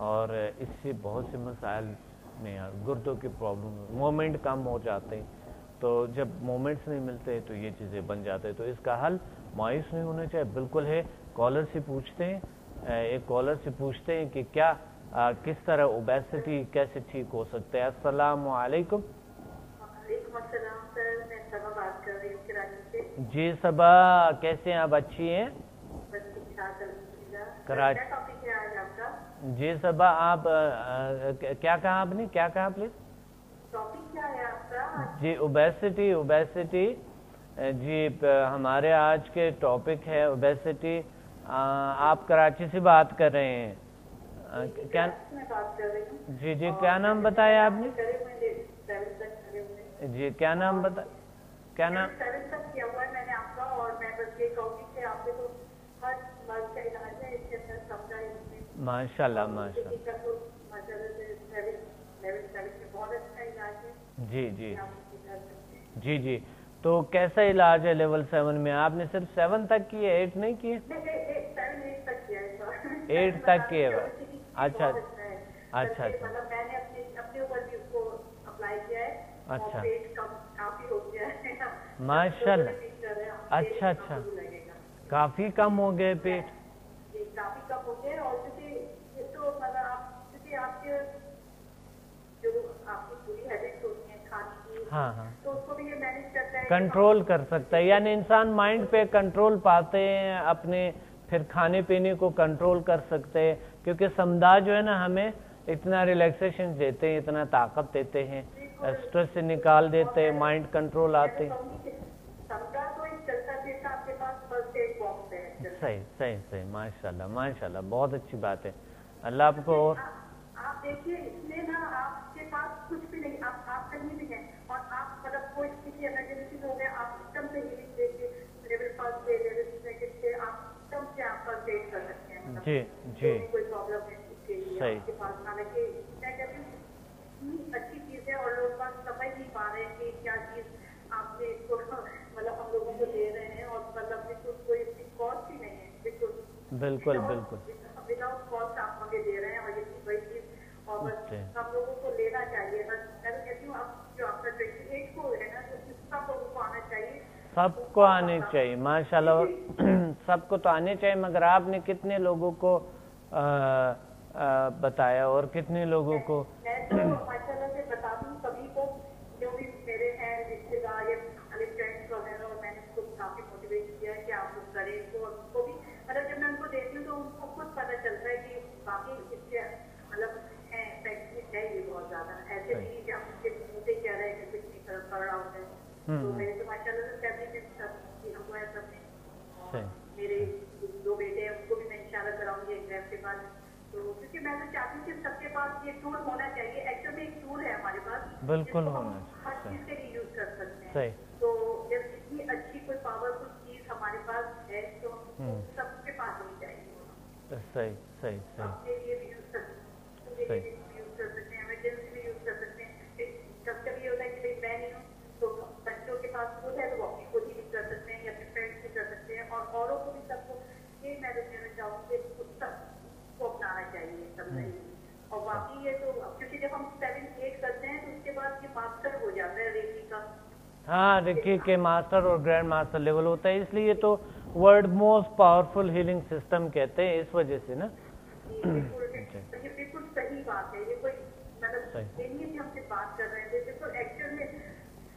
اور اس سے بہت سے مسائل میں گردوں کی پرابلم, موومنٹ کم ہو جاتے ہیں, تو جب مومنٹس نہیں ملتے تو یہ چیزیں بن جاتے ہیں. تو اس کا حل مایوس نہیں ہونا چاہیے, بالکل ہے. کالر سے پوچھتے ہیں, ایک کالر سے پوچھتے ہیں کہ کیا کس طرح اوبیسٹی کیسے ٹھیک ہو سکتے ہیں. السلام علیکم. وعلیکم السلام سر, میں صبا بات کر رہی ہوں کراچی سے. جی صبا, کیسے ہیں آپ؟ اچھی ہیں؟ بس ٹھیک ٹھاک الحمدللہ. کراچی. کیا ٹاپک ہے آج آپ کا؟ جی صبا, آپ کیا کہا آپ نے, کیا کہا پلیز؟ ٹاپک کیا ہے آپ کا؟ جی اوبیسٹی. جی ہمارے آج کے ٹاپک ہے اوبیسٹی. آپ کراچی سے بات کر رہے ہیں کیا؟ میں بات کر رہی ہوں. جی کیا نام بتایا آپ نے؟ جی کیا نام کیا نام؟ 7 تک کیا ہوا ہے میں نے آپ کا, اور میں بس یہ کہوں گی کہ آپ کے تو ہر مرض کا علاج ہے, اس کے اندر سمجھا ماشاء اللہ ماشاء اللہ. بہت اچھا علاج ہے. جی تو کیسا علاج ہے لیول 7 میں؟ آپ نے صرف 7 تک کی ہے, 8 نہیں کی ہے؟ 8 تک کی ہے. اچھا اچھا. مطلب میں نے اپنے اوپر بھی اس کو اپلائی کیا ہے. اچھا کافی ہو گیا ہے ماشاء اللہ. اچھا کافی کم ہو گئے پیٹ. کافی کم ہو گئے. اور یہ تو مطلب کیونکہ آپ کے جو آپ کی پوری ہیبٹس ہوتی ہیں کھانے کی, تو اس کو بھی یہ مینیج کرتا ہے, کنٹرول کر سکتا ہے. یعنی انسان مائنڈ پہ کنٹرول پاتے ہیں اپنے, پھر کھانے پینے کو کنٹرول کر سکتے ہیں. کیونکہ سمدھا جو ہے نا ہمیں اتنا ریلیکسیشن دیتے ہیں, اتنا طاقت دیتے ہیں, اسٹریس سے نکال دیتے ہیں, مائنڈ کنٹرول آتے ہیں. صحیح ماشاء اللہ بہت اچھی بات ہے. اللہ آپ کو. اور آپ دیکھیے اس میں نا آپ کے پاس کچھ بھی نہیں, آپ کہیں بھی ہیں, اور آپ مطلب کوئی کسی ایمرجنسی ہو گیا, آپ سسٹم سے ہیلنگ دے کے لیول 1 سے لیول 2 سے آپ سسٹم سے آپ فرسٹ ایڈ کر سکتے ہیں. جی کوئی پرابلم ہے اس کے لیے آپ کے پاس. حالانکہ میں کہتی ہوں اتنی اچھی چیز ہے, اور لوگ بس سمجھ نہیں پا رہے ہیں کہ کیا چیز آپ نے مطلب ہم لوگوں کو دے رہے ہیں, اور مطلب بالکل کوئی کاسٹ ہی نہیں ہے. بالکل وداؤٹ کاسٹ آپ ہمیں دے رہے ہیں, اور یہ بڑی چیز, اور بس ہم لوگوں کو لینا چاہیے. بس میں تو کہتی ہوں اب جو آپ کا 28 کو ہے نا, تو سب لوگوں کو آنا چاہیے, سب کو آنے چاہیے ماشاء اللہ. سب کو تو آنے چاہیے, مگر آپ نے کتنے لوگوں کو بتایا اور کتنے لوگوں کو؟ میں تو ماشاء اللہ سے بتا دوں سبھی کو جو بھی میرے ہیں رشتے دار یا فرینڈس وغیرہ, اور میں نے اس کو کافی موٹیویٹ کیا ہے کہ آپ لوگ کریں اس کو بھی. مطلب جب میں ان کو دیکھتی ہوں تو ان کو خود پتہ چلتا ہے کہ باقی اس کے مطلب افیکٹ ہے یہ بہت زیادہ. ایسے نہیں کہ ہم اس کے منہ سے کہہ رہے ہیں کہ کچھ نہیں پڑ رہا ہوتا ہے. تو میرے تو ماشاء اللہ سے فیملی میں سب ہم کو ہے, سب نے میرے 2 بیٹے ہیں, ان کو بھی میں انشاءاللہ کراؤں گی ایگزام کے بعد. تو کیونکہ میں تو چاہتی ہوں کہ سب کے پاس یہ ٹول ہونا چاہیے. ایکچوئل میں ایک ٹول ہے ہمارے پاس, بالکل ہم ہر چیز کے لیے یوز کر سکتے ہیں. تو جب اتنی اچھی کوئی پاورفل چیز ہمارے پاس ہے تو سب کے پاس ہونی چاہیے. صحیح اپنے لیے بھی یوز کر سکتے ہیں, ایمرجنسی بھی یوز کر سکتے ہیں. کب کبھی یہ ہوتا ہے کہ میں نہیں ہوں تو بچوں کے پاس خود ہے تو وہ اپنی خود ہی یوز کر سکتے ہیں, یا اپنے فرینڈس بھی کر سکتے ہیں, اور اوروں کو بھی سب کو یہ میں دینا چاہوں گی کہ سب کو اپنانا چاہیے سب نہیں. اور باقی یہ تو کیونکہ جب ہم 7-8 کرتے ہیں تو اس کے بعد یہ ماسٹر ہو جاتا ہے ریکی کا. ہاں ریکی کے ماسٹر اور گرینڈ ماسٹر لیول ہوتا ہے, اس لیے تو world most powerful healing system کہتے ہیں اس وجہ سے نا. یہ بالکل صحیح بات ہے. یہ کوئی مطلب یہ نہیں کہ ہم سے بات کر رہے تھے, بالکل ایکچوئل میں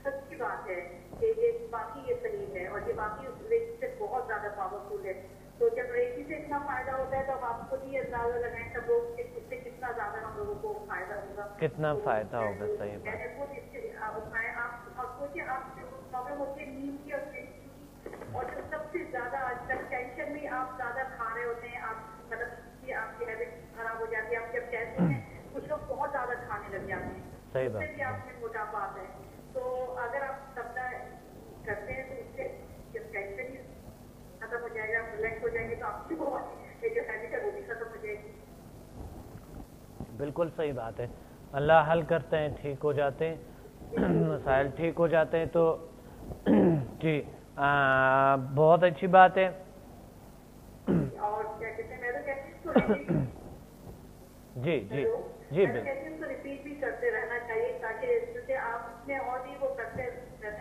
سچی بات ہے کہ یہ باقی یہ صحیح ہے, اور یہ باقی ریکی سے بہت زیادہ پاورفل ہے. تو جب ریکی سے اتنا فائدہ ہوتا ہے تو اب آپ کو بھی اندازہ لگائیں سب لوگ اس سے کتنا زیادہ ہم لوگوں کو فائدہ ہوگا, کتنا فائدہ ہوگا. صحیح بات. میں نے خود اس سے آپ سوچیے, آپ پرابلم ہوتی ہے نیند کی اور ٹینشن کی, اور جو سب سے زیادہ آج کل ٹینشن میں آپ زیادہ کھا رہے ہوتے ہیں, آپ مطلب کہ آپ کی ہیبٹ خراب ہو جاتی ہے. آپ جب کہتے ہیں کچھ لوگ بہت زیادہ کھانے لگ جاتے ہیں, اس سے بھی آپ میں موٹاپا آتا ہے. تو اگر آپ سب کرتے ہیں تو اس سے جب ٹینشن ہی ختم ہو جائے گا, ریلیکس ہو جائیں گے, تو آپ کی بہت جو ہیبٹ ہے وہ بھی ختم ہو جائے گی. بالکل صحیح بات ہے. اللہ حل کرتے ہیں, ٹھیک ہو جاتے ہیں, مسائل ٹھیک ہو جاتے ہیں. تو جی بہت اچھی بات ہے. اور کیا کہتے ہیں, میں تو کہتی ہوں جی ریپیٹ بھی کرتے رہنا چاہیے, تاکہ آپ اس میں اور بھی وہ کرتے رہتے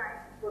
9,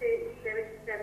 7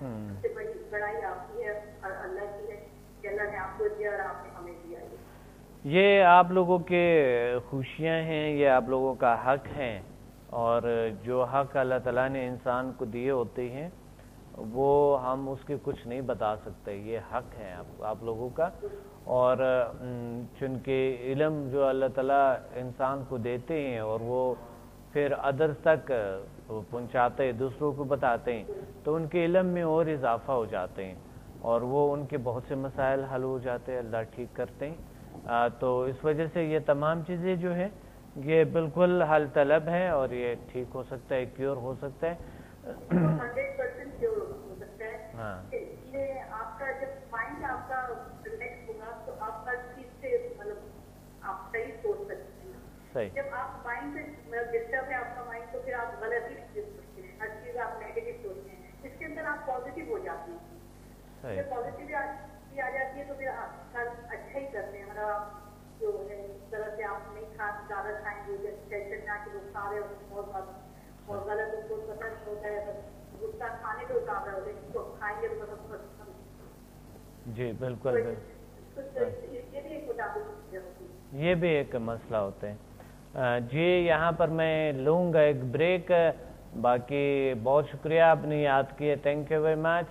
اس سے بڑائی آپ کی ہے اور اللہ کی ہے کہ اللہ نے آپ کو دیا اور آپ نے ہمیں دیا. یہ آپ لوگوں کے خوشیاں ہیں, یہ آپ لوگوں کا حق ہے, اور جو حق اللہ تعالیٰ نے انسان کو دیے ہوتے ہیں وہ ہم اس کے کچھ نہیں بتا سکتے, یہ حق ہے آپ لوگوں کا. اور چونکہ علم جو اللہ تعالیٰ انسان کو دیتے ہیں اور وہ پھر ادرس تک پہنچاتے ہیں, دوسروں کو بتاتے ہیں, تو ان کے علم میں اور اضافہ ہو جاتے ہیں اور وہ ان کے بہت سے مسائل حل ہو جاتے ہیں, اللہ ٹھیک کرتے ہیں. تو اس وجہ سے یہ تمام چیزیں جو ہے یہ بالکل حل طلب ہے اور یہ ٹھیک ہو سکتا ہے, کیور ہو سکتا ہے. 100% کیور ہو سکتا ہے. ہاں, یہ آپ کا جب مائنڈ آپ کا ریلیکس ہوگا تو آپ ہر چیز سے مطلب آپ صحیح سوچ سکتے ہیں. صحیح. جب آپ مائنڈ سے ڈسٹرب ہے آپ کا مائنڈ تو پھر آپ غلط ہی سوچتے ہیں, ہر چیز آپ نیگیٹو سوچتے ہیں. اس کے اندر آپ پازیٹیو ہو جاتے ہیں. جب پازیٹیو آ جاتی ہے تو پھر آپ اچھا ہی کرتے ہیں. مطلب آپ جو ہے اس طرح سے آپ نہیں زیادہ کھائیں گے, ٹینشن نہ کہ وہ کھا رہے ہو بہت غلط, اس کو پتہ نہیں ہوتا ہے, غصہ کھانے پہ اتار رہے ہوتے ہیں, اس کو کھائیں گے تو پتہ. جی بالکل, یہ بھی ایک مسئلہ ہوتا ہے. جی یہاں پر میں لوں گا ایک بریک. باقی بہت شکریہ, آپ نے یاد کیے, تھینک یو ویری مچ,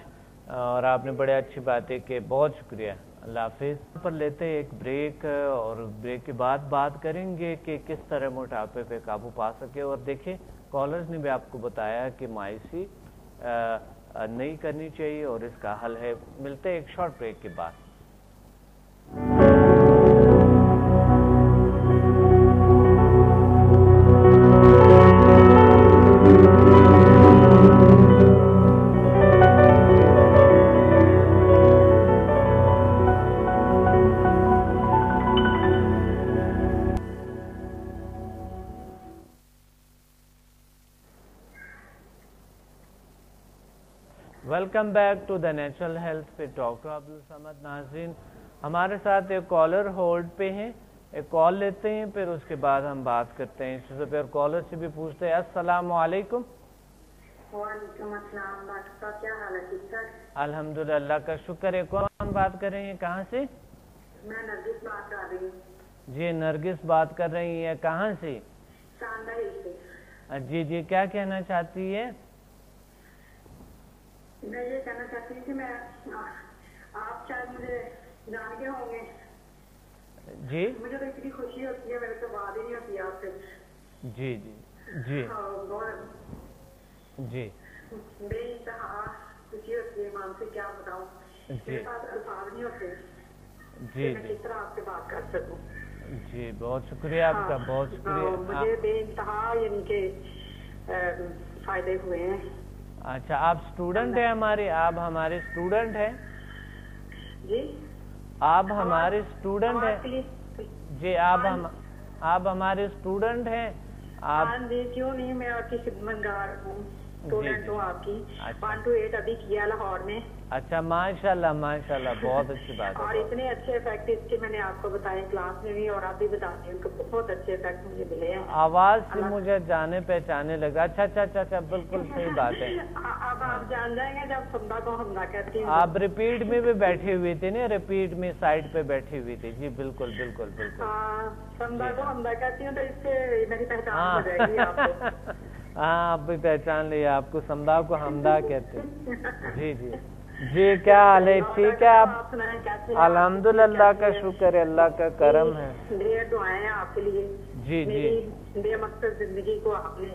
اور آپ نے بڑے اچھی باتیں کی, بہت شکریہ. اللہ حافظ. پر لیتے ایک بریک اور بریک کے بعد بات کریں گے کہ کس طرح موٹاپے پہ قابو پا سکے. اور دیکھیں کالرز نے بھی آپ کو بتایا کہ مایوسی نہیں کرنی چاہیے اور اس کا حل ہے. ملتے ہیں ایک شارٹ بریک کے بعد. Welcome back to the natural health پہ ڈاکٹر عبدالصمد. ناظرین ہمارے ساتھ ایک کالر ہولڈ پہ ہیں, ایک کال لیتے ہیں پھر اس کے بعد ہم بات کرتے ہیں. اس سے پھر کالر سے بھی پوچھتے ہیں. السلام علیکم. وعلیکم السلام. ڈاکٹر صاحب کیا حال ہے, ٹھیک ٹھاک؟ الحمدللہ, اللہ کا شکر ہے. کون بات کر رہی ہیں, کہاں سے؟ میں نرگس بات کر رہی ہوں. جی نرگس بات کر رہی ہیں, کہاں سے؟ شانداری سے. جی جی, کیا کہنا چاہتی ہے؟ میں یہ کہنا چاہتی ہوں کہ میں آپ شاید مجھے جانتے ہوں گے. جی مجھے تو اتنی خوشی ہوتی ہے, میرے تو بات ہی نہیں ہوتی آپ سے. جی جی جی جی بے انتہا خوشی ہوتی ہے, میں آپ سے کیا بتاؤں, میرے پاس الفاظ نہیں ہوتے جی میں کس طرح آپ سے بات کر سکوں. جی بہت شکریہ آپ کا, بہت شکریہ. مجھے بے انتہا یعنی کہ فائدے ہوئے ہیں. اچھا, آپ اسٹوڈنٹ ہیں ہمارے, آپ ہمارے اسٹوڈنٹ ہیں؟ جی آپ ہمارے اسٹوڈنٹ ہیں؟ جی آپ ہمارے اسٹوڈنٹ ہیں آپ؟ ہاں جی, کیوں نہیں, میں آپ کی خدمت گار ہوں, اسٹوڈنٹ ہوں آپ کی. 1 to 8 ابھی کیا لاہور میں. اچھا ماشاءاللہ ماشاءاللہ, بہت اچھی بات ہے. اور اتنے اچھے افیکٹ اس کے میں نے آپ کو بتائے کلاس میں بھی, اور آپ بھی بتاتے ہیں, بہت اچھے افیکٹ مجھے ملے ہیں. آواز سے مجھے جانے پہچانے لگا. اچھا اچھا اچھا اچھا, بالکل صحیح بات ہے. اب آپ جان جائیں گے جب سمدہ کو حمدہ کہتی ہوں. آپ ریپیٹ میں بھی بیٹھی ہوئی تھی نا, ریپیٹ میں سائڈ پہ بیٹھی ہوئی تھی. جی بالکل بالکل بالکل. ہاں, سمدہ کو حمدہ کہتی ہوں تو اس سے میری پہچان ہو جائے گی آپ کو. ہاں آپ بھی پہچان لیا, آپ کو سمدہ کو حمدہ کہتے ہیں. جی جی جی, کیا حال ہے, ٹھیک ہے آپ؟ الحمدللہ کا شکر ہے, اللہ کا کرم ہے. ڈھیر دعائیں ہیں آپ کے لیے. جی جی, بے مقصد زندگی کو آپ نے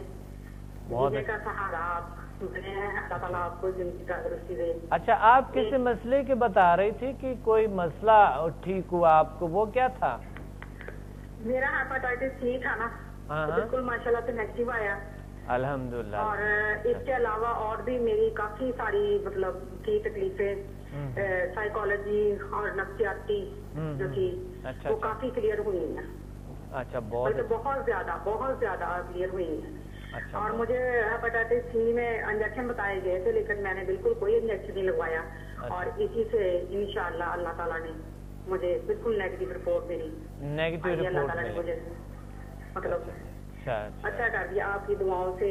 بہت جینے کا سہارا آپ بنے ہیں, اللہ تعالیٰ آپ کو زندگی کا درستی دے. اچھا, آپ کسی مسئلے کے بتا رہی تھی کہ کوئی مسئلہ ٹھیک ہوا آپ کو, وہ کیا تھا؟ میرا ہیپاٹائٹس سی تھا نا, بالکل ماشاءاللہ سے نیگیٹو آیا الحمدللہ. اور اس کے علاوہ اور بھی میری کافی ساری مطلب تھی تکلیفیں, سائیکالوجی اور نفسیاتی جو تھی وہ کافی کلیئر ہوئی ہیں. اچھا, بہت زیادہ کلیئر ہوئی ہیں. اور مجھے ہیپاٹائٹس سی میں انجیکشن بتائے گئے تھے, لیکن میں نے بالکل کوئی انجیکشن نہیں لگوایا, اور اسی سے انشاءاللہ اللہ تعالیٰ نے مجھے بالکل نیگیٹو رپورٹ ملی. نیگیٹو رپورٹ اللہ تعالیٰ نے مجھے مطلب اچھا کر دیا آپ کی دعاؤں سے.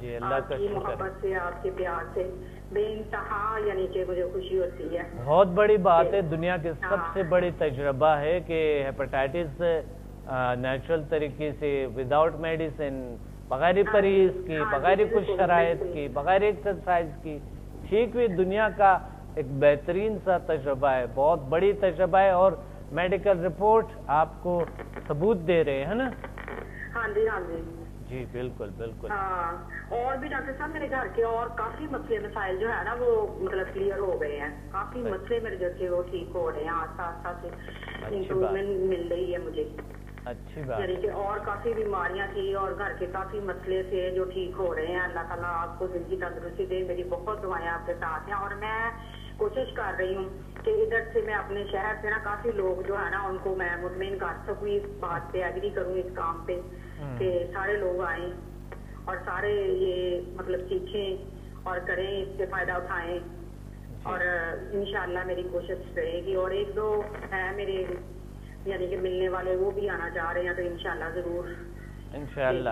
جی اللہ کا کی شکر. محبت سے، آپ کے پیار سے بے انتہا یعنی کہ مجھے خوشی ہوتی ہے. بہت بڑی بات ہے، دنیا کے سب سے بڑی تجربہ ہے کہ ہیپاٹائٹس نیچرل طریقے سے وداؤٹ میڈیسن، بغیر پرہیز کی، بغیر کچھ شرائط کی، بغیر ایکسرسائز کی ٹھیک ہوئی. دنیا کا ایک بہترین سا تجربہ ہے، بہت بڑی تجربہ ہے، اور میڈیکل رپورٹ آپ کو ثبوت دے رہے ہیں نا. ہاں جی ہاں جی جی بالکل بالکل. ہاں، اور بھی ڈاکٹر صاحب میرے گھر کے اور کافی مسئلے مسائل جو ہے نا وہ مطلب کلیئر ہو گئے ہیں. کافی مسئلے میرے جو تھے وہ ٹھیک ہو رہے ہیں، آہستہ آہستہ سے امپروومنٹ مل رہی ہے مجھے. اچھی بات. یعنی کہ اور کافی بیماریاں تھی اور گھر کے کافی مسئلے تھے جو ٹھیک ہو رہے ہیں. اللہ تعالیٰ آپ کو زندگی تندرستی دے. میری بہت دعائیں آپ کے ساتھ ہیں، اور میں کوشش کر رہی ہوں کہ ادھر سے میں اپنے شہر سے نا کافی لوگ جو ہے نا ان کو میں مطمئن کر سکوں اس بات پہ، ایگری کروں اس کام پہ کہ سارے لوگ آئیں اور سارے یہ مطلب سیکھیں اور کریں، اس سے فائدہ اٹھائیں. اور انشاءاللہ میری کوشش رہے گی. اور ایک دو ہیں میرے یعنی کہ ملنے والے، وہ بھی آنا چاہ رہے ہیں، تو انشاءاللہ ضرور انشاءاللہ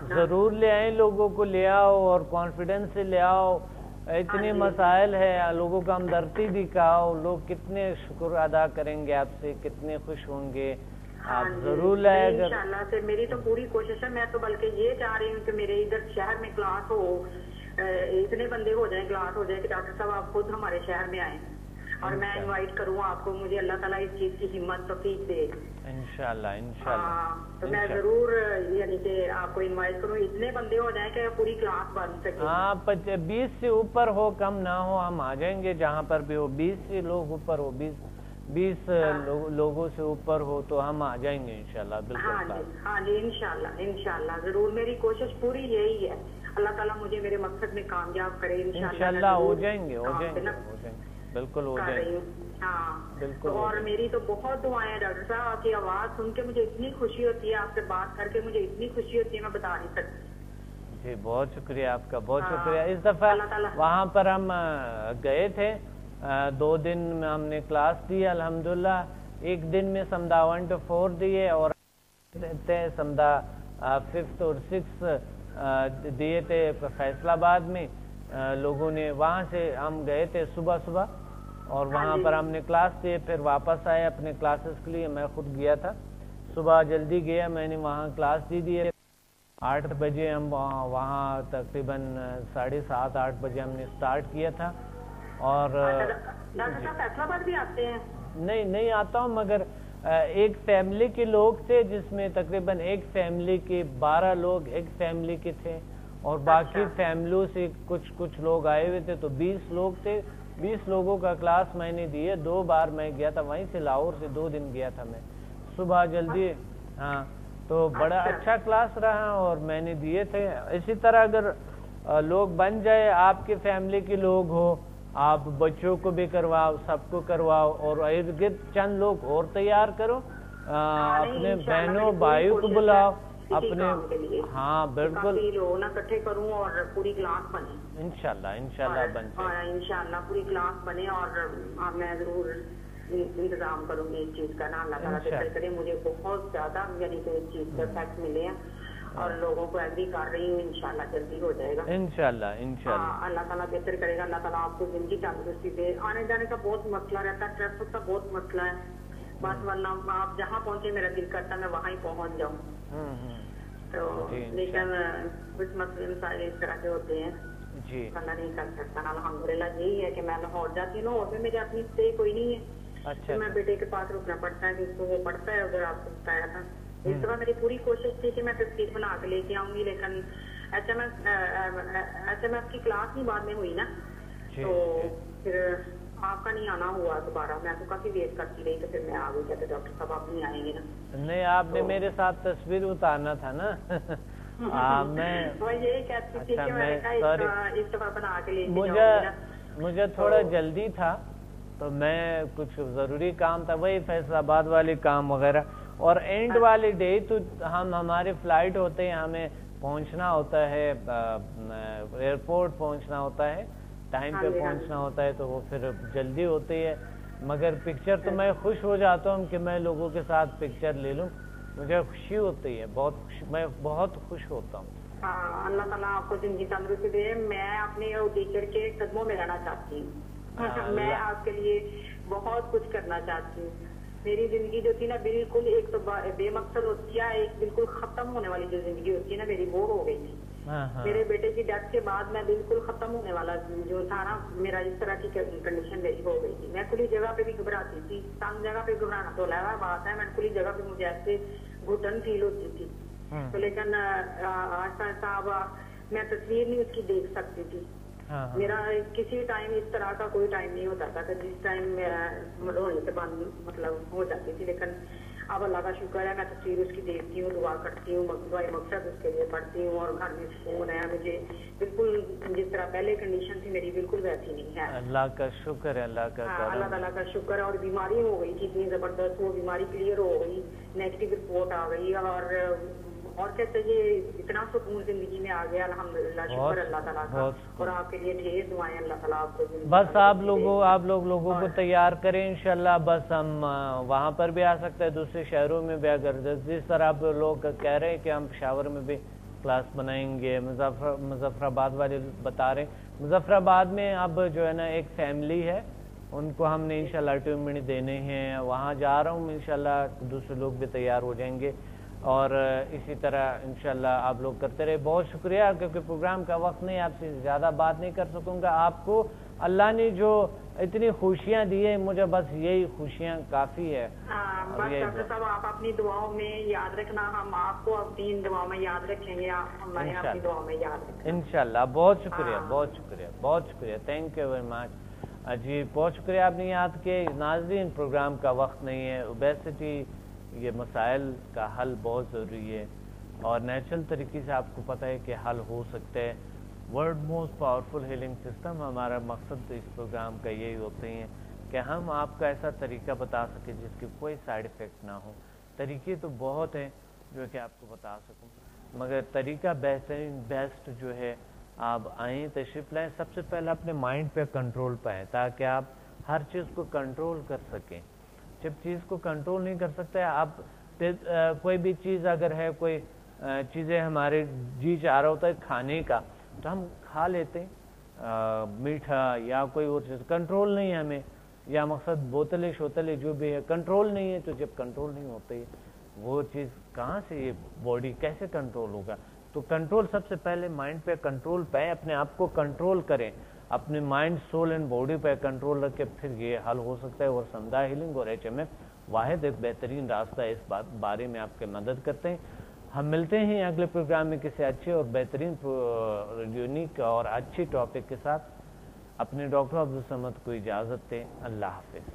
ضرور لے آئیں. لوگوں کو لے آؤ اور کانفیڈنس سے لے آؤ. اتنے مسائل ہے، لوگوں کا ہمدردی دکھاؤ. لوگ کتنے شکر ادا کریں گے آپ سے، کتنے خوش ہوں گے. آپ ضرور لائے. انشاءاللہ سے میری تو پوری کوشش ہے. میں تو بلکہ یہ چاہ رہی ہوں کہ میرے ادھر شہر میں کلاس ہو، اتنے بندے ہو جائیں، کلاس ہو جائے کہ ڈاکٹر صاحب آپ خود ہمارے شہر میں آئیں اور میں انوائٹ کروں آپ کو. مجھے اللہ تعالیٰ اس چیز کی ہمت توفیق دے انشاءاللہ انشاءاللہ. تو میں ضرور یعنی کہ آپ کو انوائٹ کروں. اتنے بندے ہو جائیں کہ پوری کلاس بن سکے. ہاں 20 سے اوپر ہو، کم نہ ہو. ہم آ جائیں گے جہاں پر بھی ہو. 20 سے لوگ اوپر ہو، 20 لوگوں سے اوپر ہو تو ہم آ جائیں گے انشاءاللہ. بالکل. ہاں جی انشاءاللہ ضرور. میری کوشش پوری یہی ہے. اللہ تعالیٰ مجھے میرے مقصد میں کامیاب کرے. انشاءاللہ ہو جائیں گے بالکل ہو جائیں گے. ہاں بالکل. اور میری تو بہت دعائیں ڈاکٹر صاحب. آپ کی آواز سن کے مجھے اتنی خوشی ہوتی ہے، آپ سے بات کر کے مجھے اتنی خوشی ہوتی ہے میں بتا نہیں سکتی. جی بہت شکریہ آپ کا، بہت شکریہ. اس دفعہ وہاں پر ہم گئے تھے، 2 دن میں ہم نے کلاس دی الحمدللہ. ایک دن میں سمدہ 1 to 4 دیے، اور سمدہ 5th اور 6th دیے تھے فیصل آباد میں. لوگوں نے وہاں سے ہم گئے تھے صبح اور وہاں پر ہم نے کلاس دیے. پھر واپس آئے اپنے کلاسز کے لیے. میں خود گیا تھا، صبح جلدی گیا، میں نے وہاں کلاس دی. 8 بجے ہم وہاں تقریباً 7:30 8 بجے ہم نے سٹارٹ کیا تھا. اور ڈاکٹر صاحب فیصل آباد بھی آتے ہیں؟ نہیں آتا ہوں، مگر ایک فیملی کے لوگ تھے جس میں تقریباً ایک فیملی کے 12 لوگ ایک فیملی کے تھے، اور باقی فیملیوں سے کچھ لوگ آئے ہوئے تھے. تو 20 لوگ تھے. 20 لوگوں کا کلاس میں نے دیے. 2 بار میں گیا تھا وہیں سے، لاہور سے 2 دن گیا تھا میں صبح جلدی. ہاں تو بڑا اچھا کلاس رہا اور میں نے دیے تھے. اسی طرح اگر لوگ بن جائے، آپ کے فیملی کے لوگ ہو، آپ بچوں کو بھی کرواؤ، سب کو کرواؤ، اور ارد گرد چند لوگ اور تیار کرو، اپنے بہنوں بھائیوں کو بلاؤ اپنے. ہاں بالکل. لوگ اکٹھے کروں اور پوری کلاس بنے انشاءاللہ بن جائے. انشاءاللہ پوری کلاس بنے، اور میں ضرور انتظام کروں گی اس چیز کا. نا اللہ تعالیٰ بہتر کرے. مجھے بہت زیادہ یعنی کہ اس چیز کے افیکٹ ملے ہیں اور لوگوں کو ایگری کر رہی ہوں. انشاءاللہ جلدی ہو جائے گا انشاءاللہ. اللہ تعالیٰ بہتر کرے گا. اللہ تعالیٰ آپ کو زندگی تندرستی دے. آنے جانے کا بہت مسئلہ رہتا ہے، ٹرانسپورٹ کا بہت مسئلہ ہے بس، ورنہ آپ جہاں پہنچے میرا دل کرتا ہے میں وہاں ہی پہنچ جاؤں. تو لیکن کچھ مسئلے مسائل اس طرح کے ہوتے ہیں جی بندہ نہیں کر سکتا. الحمدللہ یہی ہے کہ میں لاہور جاتی ہوں. لاہور میں میرے اپنی اسٹے کوئی نہیں ہے. اچھا. میں بیٹے کے پاس رکنا پڑتا ہے، جس کو وہ پڑھتا ہے ادھر. آپ کو بتایا تھا اس طرح میری پوری کوشش تھی کہ میں تصویر بنا کے لے کے آؤں گی، لیکن HMS کی کلاس ہی بعد میں ہوئی نا، تو پھر آپ کا نہیں آنا ہوا دوبارہ. میں تو کافی ویٹ کرتی رہی، تو پھر میں آ گئی. کہتے ڈاکٹر صاحب آپ نہیں آئیں گے نا. نہیں، آپ نے میرے ساتھ تصویر اتارنا تھا نا. میں یہی کہتی تھی کہ میں اس دفعہ بنا کے لے کے جاؤں. مجھے تھوڑا جلدی تھا، تو میں کچھ ضروری کام تھا، وہی فیصل آباد والے کام وغیرہ. اور اینڈ والے ڈے تو ہمارے فلائٹ ہوتے ہیں، ہمیں پہنچنا ہوتا ہے ایئرپورٹ، پہنچنا ہوتا ہے ٹائم پہ پہنچنا ہوتا ہے، تو وہ پھر جلدی ہوتی ہے. مگر پکچر تو میں خوش ہو جاتا ہوں کہ میں لوگوں کے ساتھ پکچر لے لوں. مجھے خوشی ہوتی ہے بہت، میں بہت خوش ہوتا ہوں. اللہ تعالیٰ آپ کو زندگی تندرستی دے. میں اپنے ٹیچر کے قدموں میں رہنا چاہتی ہوں. میں آپ کے لیے بہت کچھ کرنا چاہتی ہوں. میری زندگی جو تھی نا بالکل ایک تو بے مقصد ہوتی ہے, ایک بالکل ختم ہونے والی جو زندگی ہوتی ہے نا میری, وہ ہو گئی تھی. میرے بیٹے کی ڈیتھ کے بعد میں بالکل ختم ہونے والا جو تھا نا میرا, اس طرح کی کنڈیشن میری ہو گئی تھی. میں کھلی جگہ پہ بھی گھبراتی تھی. تنگ جگہ پہ گھبرانا تو علیحدہ بات ہے, میں کھلی جگہ پہ مجھے ایسے گھٹن فیل ہوتی تھی. تو لیکن آہستہ آہستہ میں تصویر نہیں اس کی دیکھ سکتی تھی. میرا کسی ٹائم اس طرح کا کوئی ٹائم نہیں ہوتا تھا کہ جس ٹائم رونے سے بند مطلب ہو جاتی تھی. لیکن اب اللہ کا شکر ہے, میں تصویر اس کی دیکھتی ہوں, دعا کرتی ہوں, دعائیں مقصد اس کے لیے پڑھتی ہوں, اور گھر میں سکون ہے مجھے. بالکل جس طرح پہلے کنڈیشن تھی میری بالکل ویسی نہیں ہے. اللہ کا شکر ہے, اللہ کا کرم. اللہ تعالیٰ کا شکر ہے. اور بیماری ہو گئی تھی اتنی زبردست, وہ بیماری کلیئر ہو گئی, نیگیٹو رپورٹ آ گئی, اور کہتے یہ اتنا سکون زندگی میں آ گیا. الحمدللہ, شکر اللہ تعالیٰ کا. اور آپ کے لیے ڈھیر دعائیں, اللہ تعالیٰ آپ کو. بس آپ لوگوں کو تیار کریں انشاءاللہ. بس ہم وہاں پر بھی آ سکتے ہیں, دوسرے شہروں میں بھی. اگر جس طرح آپ لوگ کہہ رہے ہیں کہ ہم پشاور میں بھی کلاس بنائیں گے, مظفر آباد والے بتا رہے ہیں, مظفر آباد میں اب جو ہے نا ایک فیملی ہے, ان کو ہم نے انشاءاللہ ٹریٹمنٹ دینے ہیں. وہاں جا رہا ہوں انشاءاللہ, دوسرے لوگ بھی تیار ہو جائیں گے. اور اسی طرح انشاءاللہ آپ لوگ کرتے رہے. بہت شکریہ, کیونکہ پروگرام کا وقت نہیں, آپ سے زیادہ بات نہیں کر سکوں گا. آپ کو اللہ نے جو اتنی خوشیاں دی ہیں, مجھے بس یہی خوشیاں کافی ہے. بس ڈاکٹر صاحب آپ اپنی دعاؤں میں یاد رکھنا, ہم آپ کو اپنی دعاؤں میں یاد رکھیں گے, ہمارے اپنی دعاؤں میں یاد رکھیں انشاءاللہ. بہت شکریہ, بہت شکریہ, بہت شکریہ. Thank you very much. جی بہت شکریہ آپ نے یاد کیے. ناظرین, پروگرام کا وقت نہیں ہے. اوبیسٹی, یہ مسائل کا حل بہت ضروری ہے, اور نیچرل طریقے سے آپ کو پتہ ہے کہ حل ہو سکتے ہیں. World most powerful healing system, ہمارا مقصد تو اس پروگرام کا یہی ہوتے ہیں کہ ہم آپ کا ایسا طریقہ بتا سکیں جس کی کوئی سائیڈ افیکٹ نہ ہو. طریقے تو بہت ہیں جو کہ آپ کو بتا سکوں, مگر طریقہ بہترین بیسٹ جو ہے, آپ آئیں, تشریف لائیں. سب سے پہلے اپنے مائنڈ پہ کنٹرول پائیں, تاکہ آپ ہر چیز کو کنٹرول کر سکیں. جب چیز کو کنٹرول نہیں کر سکتے آپ, کوئی بھی چیز اگر ہے, کوئی چیزیں ہمارے جی چاہ رہا ہوتا ہے کھانے کا, تو ہم کھا لیتے ہیں میٹھا یا کوئی اور چیز. کنٹرول نہیں ہے ہمیں, یا مقصد بوتلیں شوتلیں جو بھی ہے, کنٹرول نہیں ہے. تو جب کنٹرول نہیں ہوتے, وہ چیز کہاں سے, یہ باڈی کیسے کنٹرول ہوگا؟ تو کنٹرول سب سے پہلے مائنڈ پہ کنٹرول پائیں, اپنے آپ کو کنٹرول کریں, اپنے مائنڈ, سول اینڈ باڈی پہ کنٹرول رکھ کے پھر یہ حل ہو سکتا ہے. اور سمدھا ہیلنگ اور HMF واحد ایک بہترین راستہ اس بارے میں آپ کے مدد کرتے ہیں. ہم ملتے ہیں اگلے پروگرام میں کسی اچھے اور بہترین یونیک اور اچھی ٹاپک کے ساتھ. اپنے ڈاکٹر عبدالصمد کو اجازت دیں. اللہ حافظ.